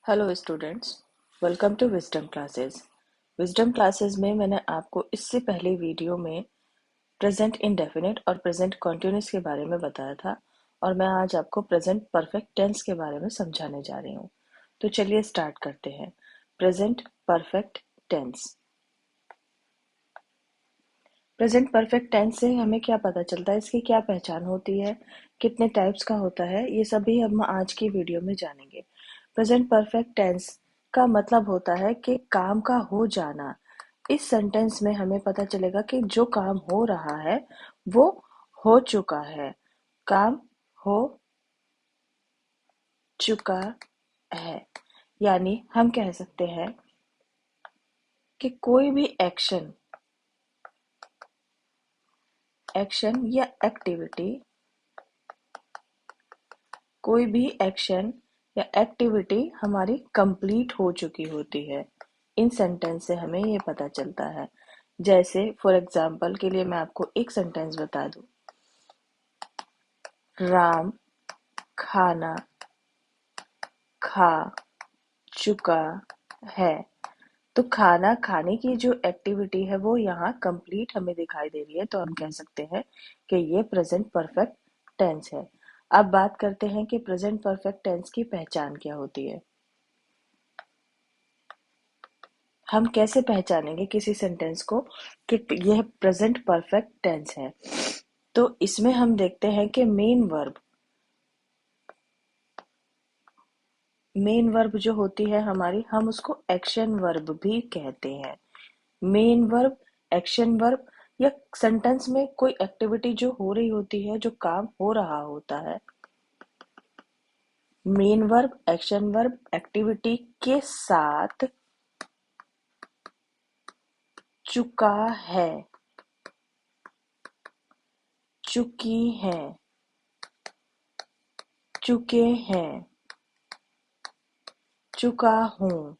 Hello students, welcome to Wisdom Classes. Wisdom Classes में मैंने आपको इससे पहले वीडियो में प्रेजेंट इंडेफिनिट और प्रेजेंट कॉन्टिन्यूस के बारे में बताया था और मैं आज आपको प्रेजेंट परफेक्ट टेंस के बारे में समझाने जा रही हूँ। तो चलिए स्टार्ट करते हैं। Present perfect tense. Present perfect tense से हमें क्या पता चलता है, इसकी क्या पहचान होती है, कितने टाइप्स का होता है, ये सभी हम आज की वीडियो में जानेंगे। प्रेजेंट परफेक्ट टेंस का मतलब होता है कि काम का हो जाना। इस सेंटेंस में हमें पता चलेगा कि जो काम हो रहा है वो हो चुका है। काम हो चुका है, यानी हम कह सकते हैं कि कोई भी एक्शन एक्शन या एक्टिविटी कोई भी एक्शन या एक्टिविटी हमारी कंप्लीट हो चुकी होती है। इन सेंटेंस से हमें ये पता चलता है। जैसे फॉर एग्जाम्पल के लिए मैं आपको एक सेंटेंस बता दूं। राम खाना खा चुका है। तो खाना खाने की जो एक्टिविटी है वो यहाँ कंप्लीट हमें दिखाई दे रही है, तो हम कह सकते हैं कि ये प्रेजेंट परफेक्ट टेंस है। अब बात करते हैं कि प्रेजेंट परफेक्ट टेंस की पहचान क्या होती है। हम कैसे पहचानेंगे किसी सेंटेंस को कि यह प्रेजेंट परफेक्ट टेंस है। तो इसमें हम देखते हैं कि मेन वर्ब जो होती है हमारी, हम उसको एक्शन वर्ब भी कहते हैं। मेन वर्ब, एक्शन वर्ब, या सेंटेंस में कोई एक्टिविटी जो हो रही होती है, जो काम हो रहा होता है। Main verb, action verb, activity के साथ चुका है, चुकी है, चुके हैं, चुका हूं,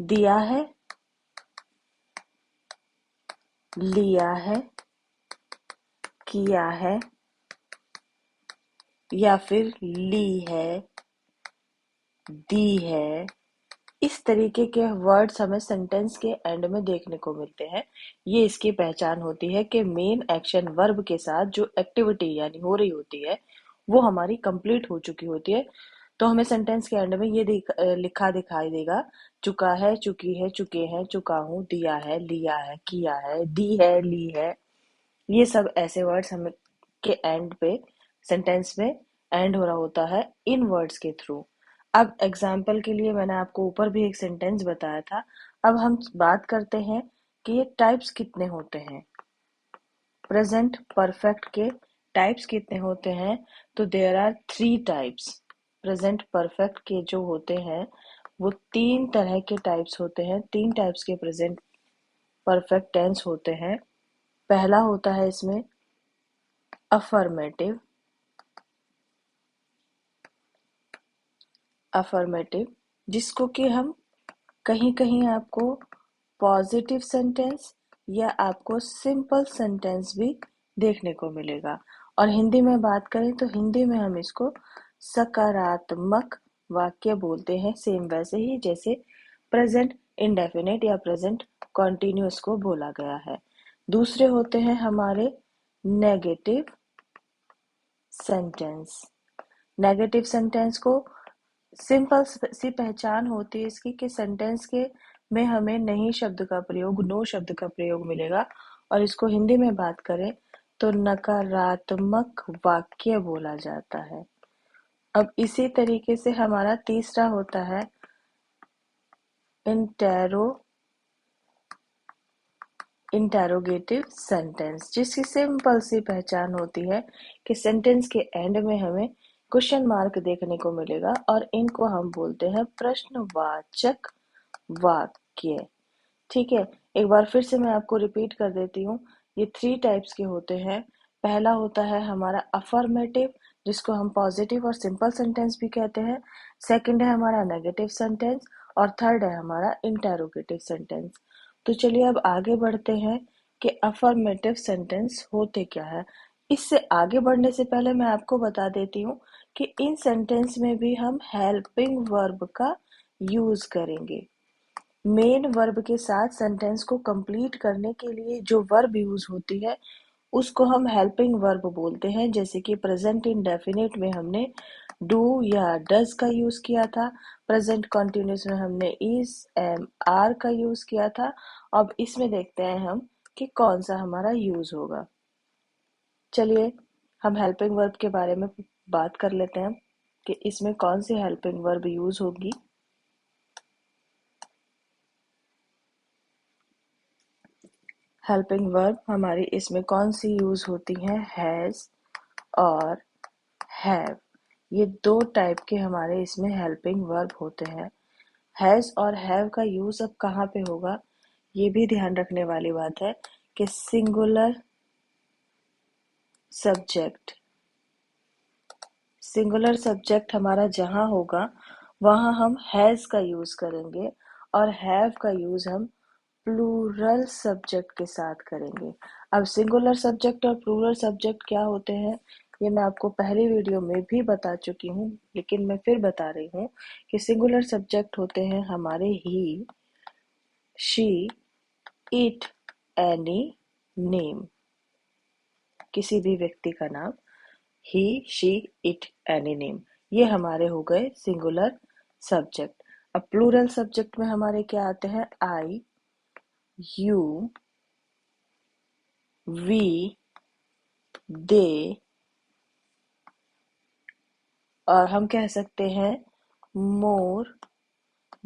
दिया है, लिया है, किया है, या फिर ली है, दी है। इस तरीके के वर्ड्स हमें सेंटेंस के एंड में देखने को मिलते हैं। ये इसकी पहचान होती है कि मेन एक्शन वर्ब के साथ जो एक्टिविटी यानी हो रही होती है वो हमारी कंप्लीट हो चुकी होती है। तो हमें सेंटेंस के एंड में ये लिखा दिखाई देगा, चुका है, चुकी है, चुके हैं, चुका हूं, दिया है, लिया है, किया है, दी है, ली है। ये सब ऐसे वर्ड्स हमें के एंड पे सेंटेंस में एंड हो रहा होता है इन वर्ड्स के थ्रू। अब एग्जाम्पल के लिए मैंने आपको ऊपर भी एक सेंटेंस बताया था। अब हम बात करते हैं कि ये टाइप्स कितने होते हैं। प्रेजेंट परफेक्ट के टाइप्स कितने होते हैं, तो there are 3 types. Present perfect के जो होते हैं वो 3 तरह के टाइप्स होते हैं। 3 टाइप्स के प्रेजेंट परफेक्ट टेंस होते हैं। पहला होता है इसमें अफर्मेटिव। अफर्मेटिव जिसको कि हम कहीं कहीं आपको पॉजिटिव सेंटेंस या आपको सिंपल सेंटेंस भी देखने को मिलेगा। और हिंदी में बात करें तो हिंदी में हम इसको सकारात्मक वाक्य बोलते हैं, सेम वैसे ही जैसे प्रेजेंट इंडेफिनिट या प्रेजेंट कॉन्टिन्यूअस को बोला गया है। दूसरे होते हैं हमारे नेगेटिव सेंटेंस। नेगेटिव सेंटेंस को सिंपल सी पहचान होती है इसकी कि सेंटेंस के में हमें नहीं शब्द का प्रयोग, नो शब्द का प्रयोग मिलेगा। और इसको हिंदी में बात करें तो नकारात्मक वाक्य बोला जाता है। अब इसी तरीके से हमारा तीसरा होता है इंटेरोगेटिव सेंटेंस, जिसकी सिंपल सी पहचान होती है कि सेंटेंस के एंड में हमें क्वेश्चन मार्क देखने को मिलेगा और इनको हम बोलते हैं प्रश्नवाचक वाक्य। ठीक है, एक बार फिर से मैं आपको रिपीट कर देती हूँ। ये 3 टाइप्स के होते हैं। पहला होता है हमारा अफर्मेटिव, जिसको हम पॉजिटिव और सिंपल सेंटेंस भी कहते हैं। सेकंड है हमारा नेगेटिव सेंटेंस और थर्ड है हमारा इंटेरोगेटिव सेंटेंस। तो चलिए अब आगे बढ़ते हैं कि अफर्मेटिव सेंटेंस होते क्या है इससे आगे बढ़ने से पहले मैं आपको बता देती हूँ कि इन सेंटेंस में भी हम हेल्पिंग वर्ब का यूज करेंगे। मेन वर्ब के साथ सेंटेंस को कंप्लीट करने के लिए जो वर्ब यूज होती है उसको हम हेल्पिंग वर्ब बोलते हैं। जैसे कि प्रेजेंट इंडेफिनिट में हमने डू या डज का यूज किया था, प्रेजेंट कॉन्टिन्यूस में हमने इज एम आर का यूज किया था। अब इसमें देखते हैं हम कि कौन सा हमारा यूज होगा। चलिए हम हेल्पिंग वर्ब के बारे में बात कर लेते हैं कि इसमें कौन सी हेल्पिंग वर्ब यूज होगी। हेल्पिंग वर्ब हमारी इसमें कौन सी यूज होती है, हैज और हैव। ये दो टाइप के हमारे इसमें हेल्पिंग वर्ब होते हैं। हैज और हैव का यूज अब कहाँ पे होगा, ये भी ध्यान रखने वाली बात है कि सब्जेक्ट सिंगुलर सब्जेक्ट हमारा जहाँ होगा वहाँ हम हैज का यूज करेंगे और हैव का यूज हम प्लूरल सब्जेक्ट के साथ करेंगे। अब सिंगुलर सब्जेक्ट और प्लूरल सब्जेक्ट क्या होते हैं, ये मैं आपको पहली वीडियो में भी बता चुकी हूँ, लेकिन मैं फिर बता रही हूँ कि सिंगुलर सब्जेक्ट होते हैं हमारे ही, शी, इट, एनी, नेम, किसी भी व्यक्ति का नाम, ही, शी, इट, एनी, नेम, ये हमारे हो गए सिंगुलर सब्जेक्ट। अब प्लूरल सब्जेक्ट में हमारे क्या आते हैं, आई, यू, वी, दे, और हम कह सकते हैं मोर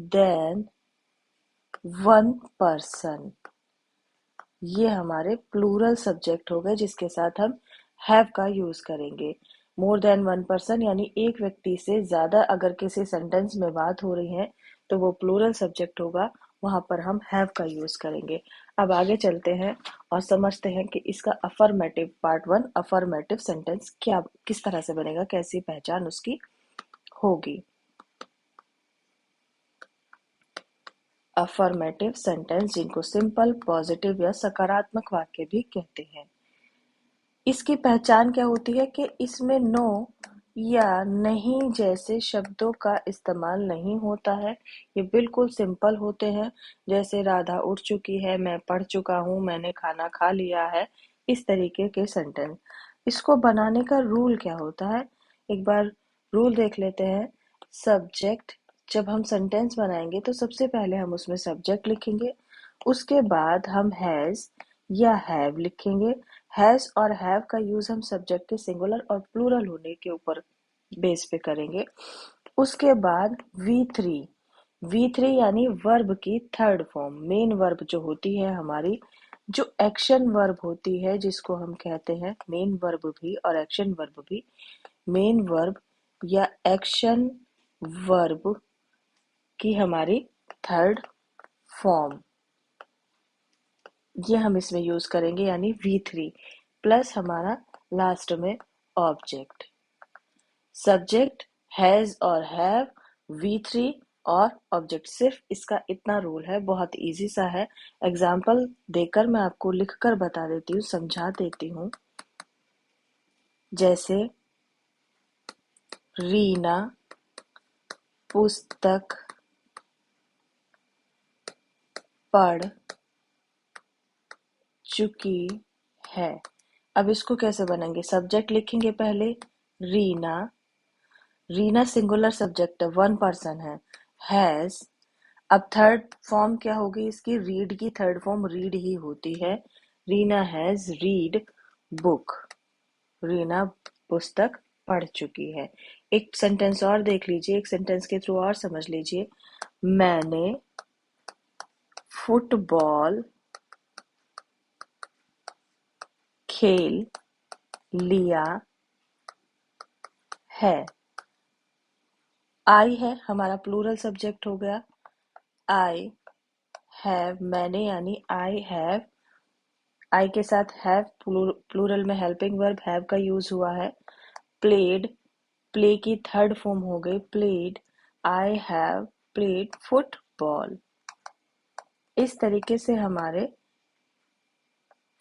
देन वन पर्सन। ये हमारे प्लूरल सब्जेक्ट हो गए जिसके साथ हम हैव का यूज करेंगे। मोर देन वन पर्सन यानी एक व्यक्ति से ज्यादा अगर किसी सेंटेंस में बात हो रही है तो वो प्लूरल सब्जेक्ट होगा, वहां पर हम हैव का यूज करेंगे। अब आगे चलते हैं और समझते हैं कि इसका affirmative part one, affirmative sentence क्या किस तरह से बनेगा, कैसी पहचान उसकी होगी। अफर्मेटिव सेंटेंस जिनको सिंपल, पॉजिटिव या सकारात्मक वाक्य भी कहते हैं। इसकी पहचान क्या होती है कि इसमें नो या नहीं जैसे शब्दों का इस्तेमाल नहीं होता है। ये बिल्कुल सिंपल होते हैं, जैसे राधा उठ चुकी है, मैं पढ़ चुका हूँ, मैंने खाना खा लिया है, इस तरीके के सेंटेंस। इसको बनाने का रूल क्या होता है, एक बार रूल देख लेते हैं। सब्जेक्ट, जब हम सेंटेंस बनाएंगे तो सबसे पहले हम उसमें सब्जेक्ट लिखेंगे, उसके बाद हम हैज या हैव लिखेंगे। हैज और हैव का यूज हम सब्जेक्ट के सिंगुलर और प्लूरल होने के ऊपर बेस पे करेंगे। उसके बाद वी थ्री यानी वर्ब की थर्ड फॉर्म, मेन वर्ब जो होती है हमारी, जो एक्शन वर्ब होती है जिसको हम कहते हैं मेन वर्ब भी और एक्शन वर्ब भी। मेन वर्ब या एक्शन वर्ब की हमारी थर्ड फॉर्म, ये हम इसमें यूज करेंगे, यानी V3 प्लस हमारा लास्ट में ऑब्जेक्ट। सब्जेक्ट हैज और हैव, V3 और ऑब्जेक्ट। सिर्फ इसका इतना रूल है, बहुत इजी सा है। एग्जाम्पल देकर मैं आपको लिखकर बता देती हूँ, समझा देती हूँ। जैसे रीना पुस्तक पढ़ चुकी है। अब इसको कैसे बनाएंगे, सब्जेक्ट लिखेंगे पहले रीना, रीना सिंगुलर सब्जेक्ट है, वन पर्सन है। हैज, अब थर्ड फॉर्म क्या होगी इसकी, रीड की थर्ड फॉर्म रीड ही होती है। Reena has read book, Reena पुस्तक पढ़ चुकी है। एक सेंटेंस और देख लीजिए, एक सेंटेंस के थ्रू और समझ लीजिए। मैंने फुटबॉल खेल लिया है। आई है हमारा प्लूरल सब्जेक्ट हो गया। आई हैव, मैंने यानी आई हैव, आई के साथ हैव प्लूरल में हेल्पिंग वर्ब हैव का यूज हुआ है। प्लेड, प्ले की थर्ड फॉर्म हो गई played, I have played football. इस तरीके से हमारे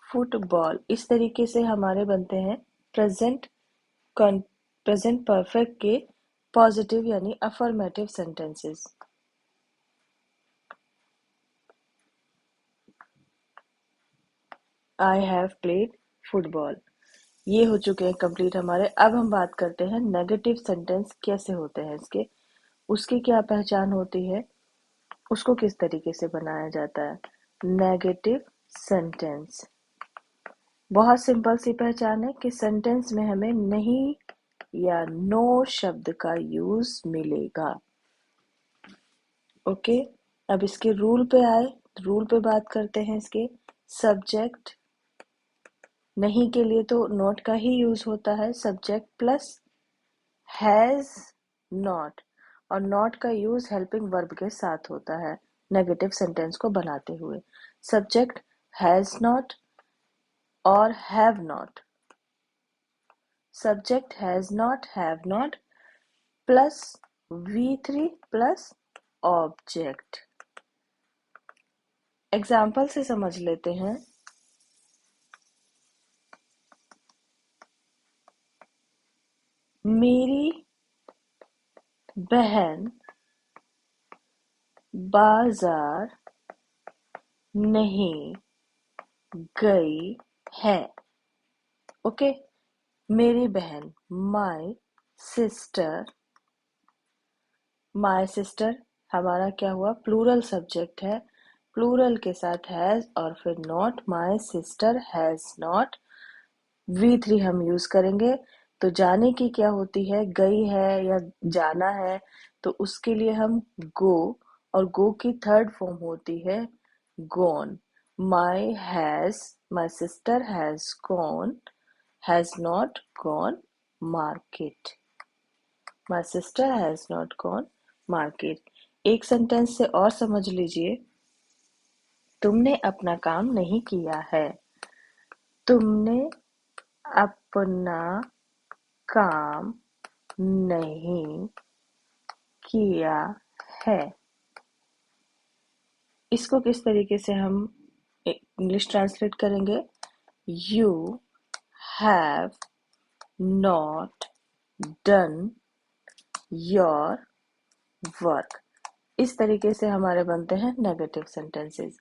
फुटबॉल, इस तरीके से हमारे बनते हैं प्रेजेंट प्रेजेंट परफेक्ट के पॉजिटिव यानी affirmative sentences. I have played football. ये हो चुके हैं कंप्लीट हमारे। अब हम बात करते हैं नेगेटिव सेंटेंस कैसे होते हैं इसके, उसकी क्या पहचान होती है, उसको किस तरीके से बनाया जाता है। नेगेटिव सेंटेंस बहुत सिंपल सी पहचान है कि सेंटेंस में हमें नहीं या नो शब्द का यूज मिलेगा। ओके, अब इसके रूल पे आए, रूल पे बात करते हैं इसके। सब्जेक्ट नहीं के लिए तो नॉट का ही यूज होता है, सब्जेक्ट प्लस हैज नॉट, और नॉट का यूज हेल्पिंग वर्ब के साथ होता है नेगेटिव सेंटेंस को बनाते हुए। सब्जेक्ट हैज नॉट और have not, subject has not have not plus V3 plus object. Example से समझ लेते हैं। मेरी बहन बाजार नहीं गई है। ओके, मेरी बहन माय सिस्टर हमारा क्या हुआ, प्लूरल सब्जेक्ट है, प्लूरल के साथ हैज और फिर not, my sister has not. V3 हम यूज करेंगे। तो जाने की क्या होती है, गई है या जाना है, तो उसके लिए हम गो, और गो की थर्ड फॉर्म होती है gone. My sister has gone, has not gone market. My sister has not gone market. एक सेंटेंस से और समझ लीजिए। तुमने अपना काम नहीं किया है। तुमने अपना काम नहीं किया है। इसको किस तरीके से हम इंग्लिश ट्रांसलेट करेंगे। You have not done your work. इस तरीके से हमारे बनते हैं नेगेटिव सेंटेंसेस।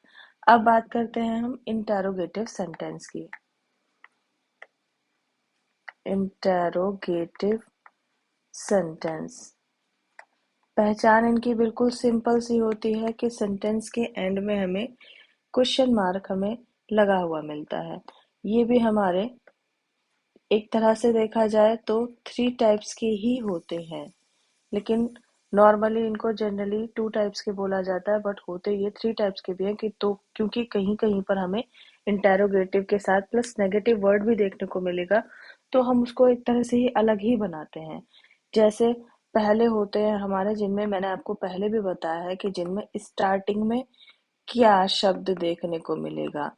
अब बात करते हैं हम इंटेरोगेटिव सेंटेंस की। इंटेरोगेटिव सेंटेंस पहचान इनकी बिल्कुल सिंपल सी होती है कि सेंटेंस के एंड में हमें क्वेश्चन मार्क हमें लगा हुआ मिलता है। ये भी हमारे एक तरह से देखा जाए तो 3 टाइप्स के ही होते हैं, लेकिन नॉर्मली इनको जनरली 2 टाइप्स के बोला जाता है, बट होते ये 3 टाइप्स के भी हैं कि तो क्योंकि कहीं कहीं पर हमें इंटेरोगेटिव के साथ प्लस नेगेटिव वर्ड भी देखने को मिलेगा, तो हम उसको एक तरह से ही अलग ही बनाते हैं। जैसे पहले होते हैं हमारे, जिनमें मैंने आपको पहले भी बताया है कि जिनमें स्टार्टिंग में क्या शब्द देखने को मिलेगा,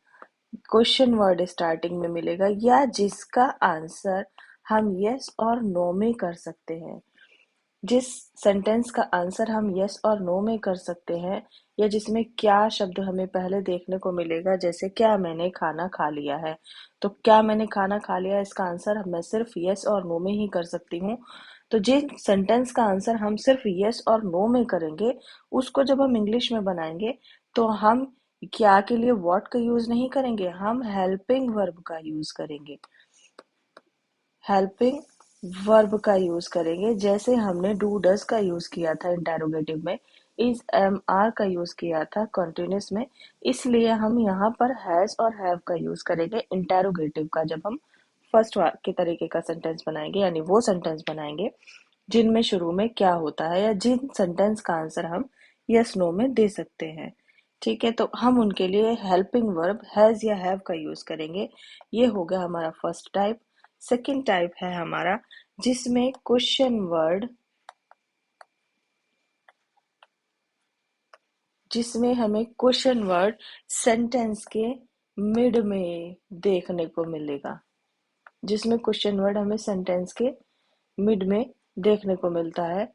क्वेश्चन वर्ड स्टार्टिंग में मिलेगा, या जिसका आंसर हम यस और नो में कर सकते हैं। जिस सेंटेंस का आंसर हम यस और नो में कर सकते हैं, या जिसमें क्या शब्द हमें पहले देखने को मिलेगा, जैसे क्या मैंने खाना खा लिया है, तो क्या मैंने खाना खा लिया इसका आंसर मैं सिर्फ यस और नो में ही कर सकती हूँ। तो जिस सेंटेंस का आंसर हम सिर्फ यस और नो में करेंगे, उसको जब हम इंग्लिश में बनाएंगे तो हम क्या के लिए व्हाट का यूज नहीं करेंगे, हम हेल्पिंग वर्ब का यूज करेंगे। हेल्पिंग वर्ब का यूज करेंगे, जैसे हमने डू डज का यूज किया था इंटेरोगेटिव में, इज एम आर का यूज किया था कॉन्टिन्यूस में, इसलिए हम यहाँ पर हैज और हैव का यूज करेंगे इंटेरोगेटिव का, जब हम फर्स्ट के तरीके का सेंटेंस बनाएंगे, यानी वो सेंटेंस बनाएंगे जिनमें शुरू में क्या होता है, या जिन सेंटेंस का आंसर हम यस नो में दे सकते हैं। ठीक है, तो हम उनके लिए हेल्पिंग वर्ब हैज या हैव का यूज करेंगे। ये हो गया हमारा फर्स्ट टाइप। सेकंड टाइप है हमारा जिसमें हमें क्वेश्चन वर्ड सेंटेंस के मिड में देखने को मिलेगा। जिसमें क्वेश्चन वर्ड हमें सेंटेंस के मिड में देखने को मिलता है,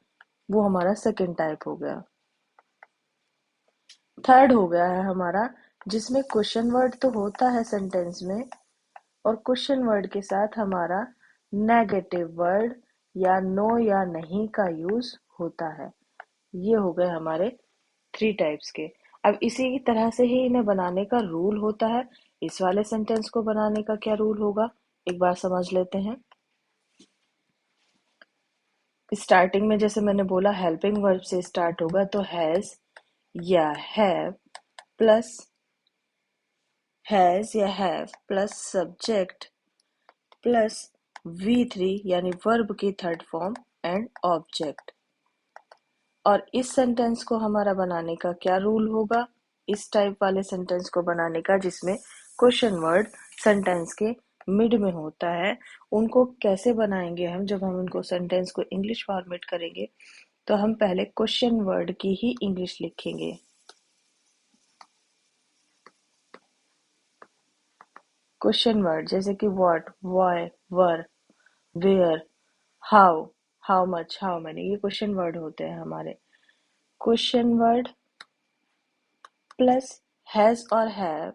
वो हमारा सेकंड टाइप हो गया। थर्ड हो गया है हमारा जिसमें क्वेश्चन वर्ड तो होता है सेंटेंस में, और क्वेश्चन वर्ड के साथ हमारा नेगेटिव वर्ड या नो या नहीं का यूज होता है। ये हो गए हमारे 3 टाइप्स के। अब इसी की तरह से ही इन्हें बनाने का रूल होता है। इस वाले सेंटेंस को बनाने का क्या रूल होगा, एक बार समझ लेते हैं। स्टार्टिंग में जैसे मैंने बोला हेल्पिंग वर्ब से स्टार्ट होगा, तो हैज या have plus subject plus V3 यानी वर्ब की थर्ड फॉर्म एंड ऑब्जेक्ट। और इस सेंटेंस को हमारा बनाने का क्या रूल होगा, इस टाइप वाले सेंटेंस को बनाने का जिसमें क्वेश्चन वर्ड सेंटेंस के मिड में होता है, उनको कैसे बनाएंगे हम। जब हम उनको सेंटेंस को इंग्लिश फॉर्मेट करेंगे तो हम पहले क्वेश्चन वर्ड की ही इंग्लिश लिखेंगे। क्वेश्चन वर्ड जैसे कि what, why, where, where, how, how much, how many, ये क्वेश्चन वर्ड होते हैं हमारे। क्वेश्चन वर्ड प्लस हैज और have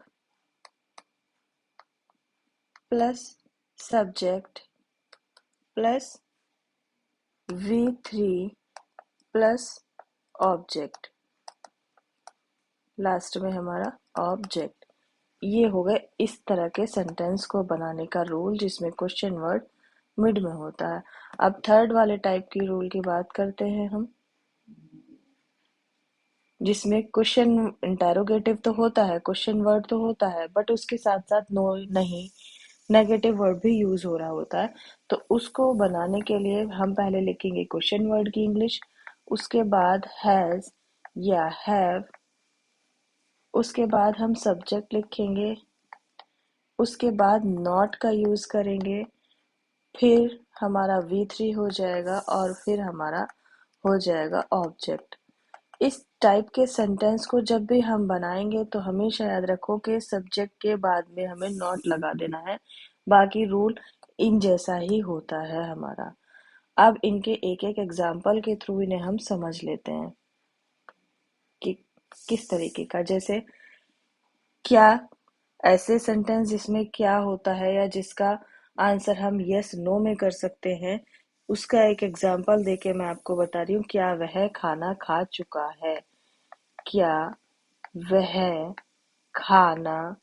plus subject plus V3 plus object, last में हमारा ऑब्जेक्ट। ये हो गए इस तरह के सेंटेंस को बनाने का रूल जिसमें क्वेश्चन वर्ड मिड में होता है। अब थर्ड वाले टाइप की रूल की बात करते हैं हम, जिसमें क्वेश्चन इंटेरोगेटिव तो होता है, क्वेश्चन वर्ड तो होता है, बट उसके साथ साथ नो, नहीं, नेगेटिव वर्ड भी यूज हो रहा होता है। तो उसको बनाने के लिए हम पहले लिखेंगे क्वेश्चन वर्ड की इंग्लिश, उसके बाद हैज या हैव, उसके बाद हम सब्जेक्ट लिखेंगे, उसके बाद नॉट का यूज करेंगे, फिर हमारा V3 हो जाएगा और फिर हमारा हो जाएगा ऑब्जेक्ट। इस टाइप के सेंटेंस को जब भी हम बनाएंगे तो हमेशा याद रखो कि सब्जेक्ट के बाद में हमें नॉट लगा देना है। बाकी रूल इन जैसा ही होता है हमारा। अब इनके एक एक एग्जाम्पल के थ्रू इन्हें हम समझ लेते हैं कि किस तरीके का। जैसे क्या, ऐसे सेंटेंस जिसमें क्या होता है या जिसका आंसर हम यस नो में कर सकते हैं, उसका एक एग्जाम्पल देके मैं आपको बता रही हूँ। क्या वह खाना खा चुका है, क्या वह खाना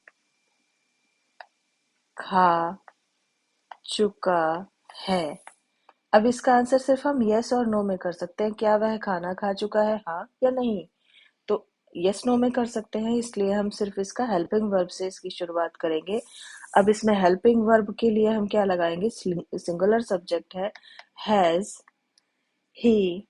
खा चुका है। अब इसका आंसर सिर्फ हम यस और नो में कर सकते हैं। क्या वह खाना खा चुका है, हाँ या नहीं, तो यस नो में कर सकते हैं, इसलिए हम सिर्फ इसका हेल्पिंग वर्ब से इसकी शुरुआत करेंगे। अब इसमें हेल्पिंग वर्ब के लिए हम क्या लगाएंगे, सिंगुलर सब्जेक्ट है हैज ही,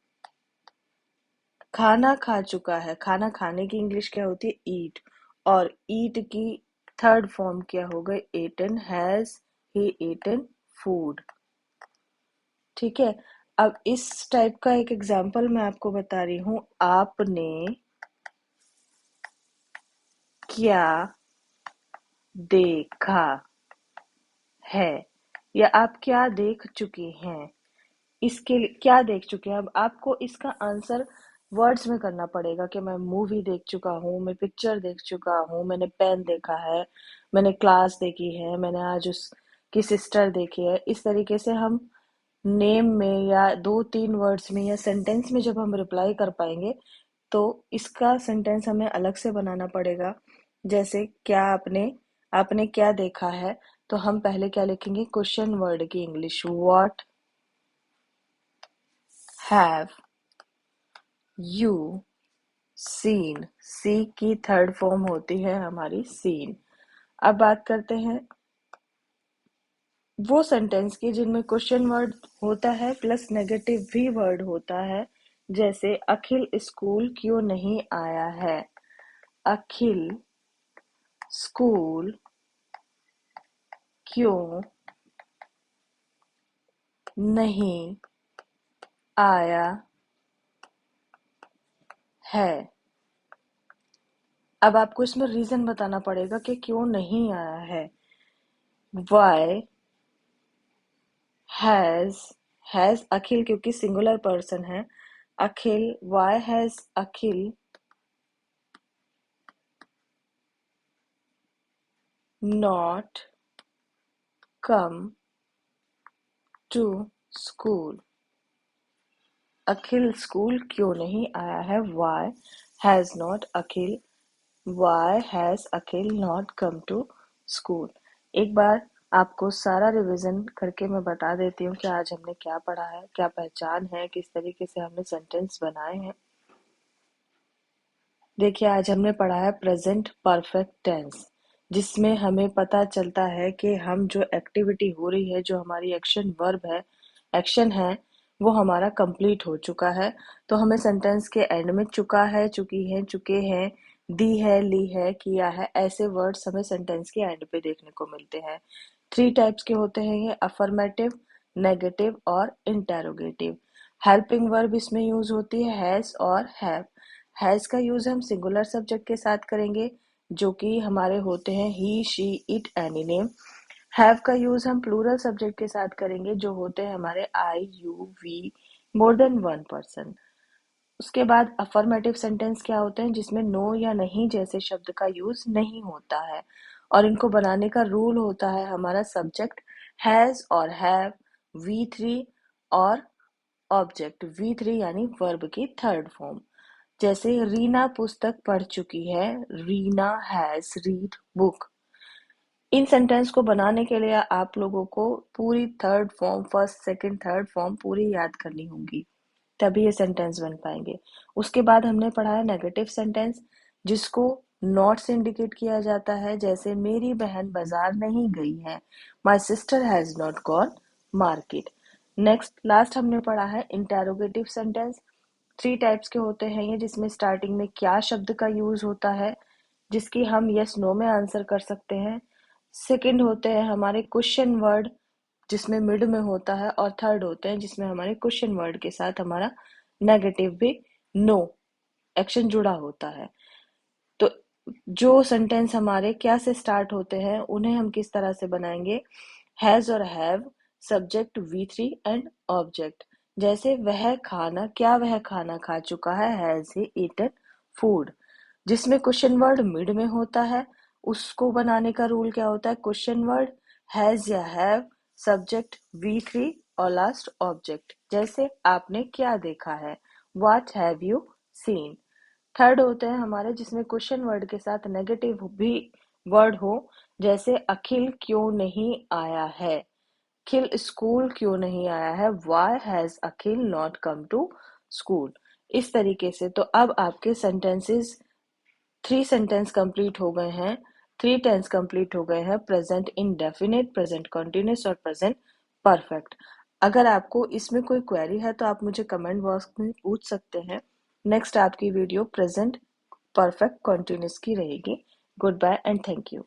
खाना खा चुका है, खाना खाने की इंग्लिश क्या होती है ईट, और ईट की थर्ड फॉर्म क्या हो गई eaten, has he eaten food. ठीक है। अब इस टाइप का एक एग्जांपल मैं आपको बता रही हूँ। आपने क्या देखा है, या आप क्या देख चुके हैं, इसके लिए क्या देख चुके हैं। अब आपको इसका आंसर वर्ड्स में करना पड़ेगा कि मैं मूवी देख चुका हूँ, मैं पिक्चर देख चुका हूँ, मैंने पेन देखा है, मैंने क्लास देखी है, मैंने आज उसकी सिस्टर देखी है। इस तरीके से हम नेम में या 2-3 वर्ड्स में या सेंटेंस में जब हम रिप्लाई कर पाएंगे तो इसका सेंटेंस हमें अलग से बनाना पड़ेगा। जैसे क्या आपने, आपने क्या देखा है, तो हम पहले क्या लिखेंगे क्वेश्चन वर्ड की English, what have you seen, see की थर्ड फॉर्म होती है हमारी सीन। अब बात करते हैं वो सेंटेंस की जिनमें क्वेश्चन वर्ड होता है प्लस नेगेटिव भी वर्ड होता है। जैसे अखिल स्कूल क्यों नहीं आया है, अखिल स्कूल क्यों नहीं आया है। अब आपको इसमें रीजन बताना पड़ेगा कि क्यों नहीं आया है। वाई हैज, हैज अखिल क्योंकि सिंगुलर पर्सन है, Akhil, why has Akhil not come to school. Akhil school क्यों नहीं आया है? Why has Akhil not come to school? एक बार आपको सारा रिवीजन करके मैं बता देती हूँ कि आज हमने क्या पढ़ा है, क्या पहचान है, किस तरीके से हमने सेंटेंस बनाए हैं। देखिए, आज हमने पढ़ा है प्रेजेंट परफेक्ट टेंस, जिसमें हमें पता चलता है कि हम जो एक्टिविटी हो रही है, जो हमारी एक्शन है, वो हमारा कंप्लीट हो चुका है। तो हमें सेंटेंस के एंड में चुका है, चुकी है, चुके हैं, दी है, ली है, किया है, ऐसे वर्ड्स हमें सेंटेंस के एंड पे देखने को मिलते हैं। 3 टाइप्स के होते हैं ये, अफर्मेटिव, नेगेटिव और इंटेरोगेटिव। हेल्पिंग वर्ब इसमें यूज होती है हैज और हैव। हैज का यूज हम सिंगुलर सब्जेक्ट के साथ करेंगे, जो कि हमारे होते हैं he, she, it, any name. Have का यूज हम प्लूरल सब्जेक्ट के साथ करेंगे, जो होते हैं हमारे I, you, we, more than one person. उसके बाद अफर्मेटिव सेंटेंस क्या होते हैं, जिसमें नो या नहीं जैसे शब्द का यूज नहीं होता है, और इनको बनाने का रूल होता है हमारा सब्जेक्ट हैज और हैव, वी थ्री और ऑब्जेक्ट वी थ्री यानी वर्ब की थर्ड फॉर्म। जैसे रीना पुस्तक पढ़ चुकी है, Reena has read book. In sentence को बनाने के लिए आप लोगों को पूरी third form, first second third form पूरी याद करनी होगी, तभी ये सेंटेंस बन पाएंगे। उसके बाद हमने पढ़ा है नेगेटिव सेंटेंस, जिसको नॉट से इंडिकेट किया जाता है, जैसे मेरी बहन बाजार नहीं गई है, my sister has not gone market. Next last हमने पढ़ा है इंटेरोगेटिव सेंटेंस। 3 टाइप्स के होते हैं ये, जिसमें स्टार्टिंग में क्या शब्द का यूज होता है, जिसकी हम यस नो में आंसर कर सकते हैं। सेकंड होते हैं हमारे क्वेश्चन वर्ड, जिसमें मिड में होता है, और थर्ड होते हैं जिसमें हमारे क्वेश्चन वर्ड के साथ हमारा नेगेटिव भी, नो एक्शन जुड़ा होता है। तो जो सेंटेंस हमारे क्या से स्टार्ट होते हैं, उन्हें हम किस तरह से बनाएंगे? हैज और have, subject we three and object. जैसे वह खाना खा चुका है, हैज ही ईटन फूड। जिसमें क्वेश्चन वर्ड मिड में होता है, उसको बनाने का रूल क्या होता है? क्वेश्चन वर्ड हैज या हैव, सब्जेक्ट वी थ्री और लास्ट ऑब्जेक्ट। जैसे आपने क्या देखा है, what have you scene. Third होते हैं हमारे, जिसमें क्वेश्चन वर्ड के साथ नेगेटिव भी वर्ड हो, जैसे अखिल क्यों नहीं आया है, अखिल स्कूल क्यों नहीं आया है, why has Akhil not come to school. इस तरीके से तो अब आपके सेंटेंसेस 3 सेंटेंस कंप्लीट हो गए हैं, 3 टेंस कंप्लीट हो गए हैं, प्रेजेंट इंडेफिनिट, प्रेजेंट कंटिन्यूस और प्रेजेंट परफेक्ट। अगर आपको इसमें कोई क्वेरी है तो आप मुझे कमेंट बॉक्स में पूछ सकते हैं। नेक्स्ट आपकी वीडियो प्रेजेंट परफेक्ट कंटिन्यूस की रहेगी। Good bye and thank you.